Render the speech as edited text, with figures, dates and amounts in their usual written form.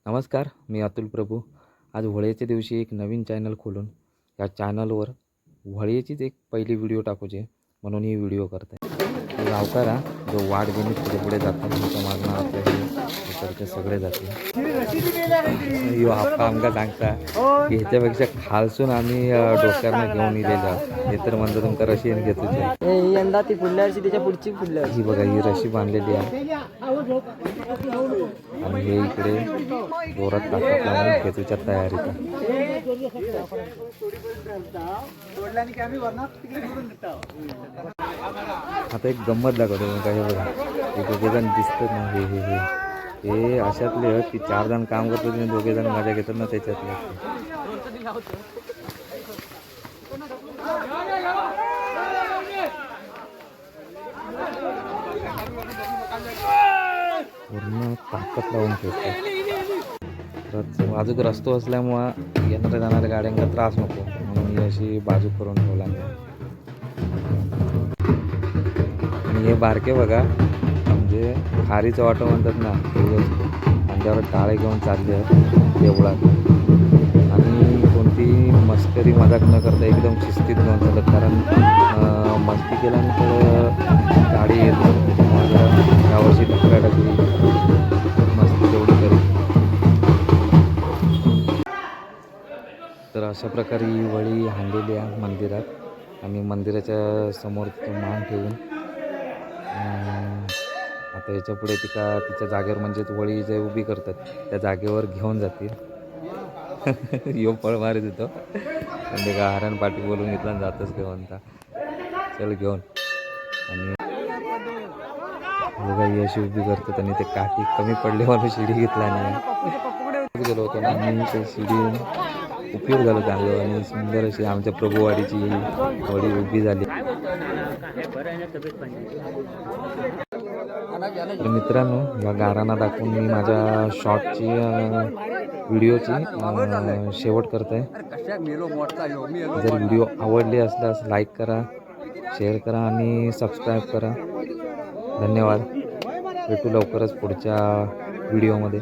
नमस्कार, मी अतुल प्रभू. आज होळीच्या दिवशी एक नवीन चॅनल खोलून या चॅनलवर होळीचीच एक पहिली व्हिडिओ टाकूचे म्हणून ही व्हिडिओ करत आहे. गावकार जो वाट घेऊन पुढे पुढे जातात त्याच्या मागणं आपल्याकडे सगळे जाते. यो आप्पा आमका सांगता की ह्याच्यापेक्षा खालसून आम्ही डोक्यानं घेऊन इलेलो हे तर म्हणतो तुमका रशी घेतो यंदा ती पुढल्या वर्षी त्याच्या पुढची पुढल्या ही बघा ही रशी बांधलेली आहे आणि हे इकडे जोरात ताकद लावून घेतूच्या तयारीत. आता एक गंमत दाखवतो काय हे बघा हे दोघेजण दिसतात ना हे हे हे हे अशातले की 4 जण काम करतात आणि 2 जण मजा घेतात ना त्याच्यातले. पूर्ण ताकद लावून ठेवतो. बाजूक रस्तो असल्यामुळं येणाऱ्या जाणाऱ्या गाड्यांना त्रास नको म्हणून ही अशी बाजू करून ठेवला. आणि हे बारके बघा म्हणजे खारीचं वाटं म्हणतात ना त्यांच्यावर टाळे घेऊन चालले आहेत देवळात. आणि कोणती मस्करी मजाक न करता एकदम शिस्तीत घेऊन चालत, कारण मस्ती केल्यानंतर गाडी येत नाही. त्याच्यामुळे यावर्षी टकराटकली मस्ती तेवढी करी. तर अशा प्रकारे ही होळी हाणलेली आहे मंदिरात आणि मंदिराच्या समोर तिथं मान ठेवून आता याच्या पुढे तिच्या जागेवर म्हणजे होळी जे उभी करतात त्या जागेवर घेऊन जातील. यो पळ मारित होतो म्हणजे का हरण पाठी बोलून घेतला जातच घेऊन चल घेऊन. आणि बघा ही अशी उभी करतात आणि ते काठी कमी पडले म्हणून शिडी घेतला आणि गेलो होतो ना आणि ते शिडी उपयोग झाला चांगलं आणि सुंदर अशी आमच्या प्रभुवाडीची होळी उभी झाली. तर मित्रांनो या गारांना दाखवून मी माझ्या शॉर्टची व्हिडिओची शेवट करत आहे. जर व्हिडिओ आवडले असल्यास लाईक करा, शेअर करा आणि सबस्क्राईब करा. धन्यवाद. भेटू लवकरच पुढच्या व्हिडिओमध्ये.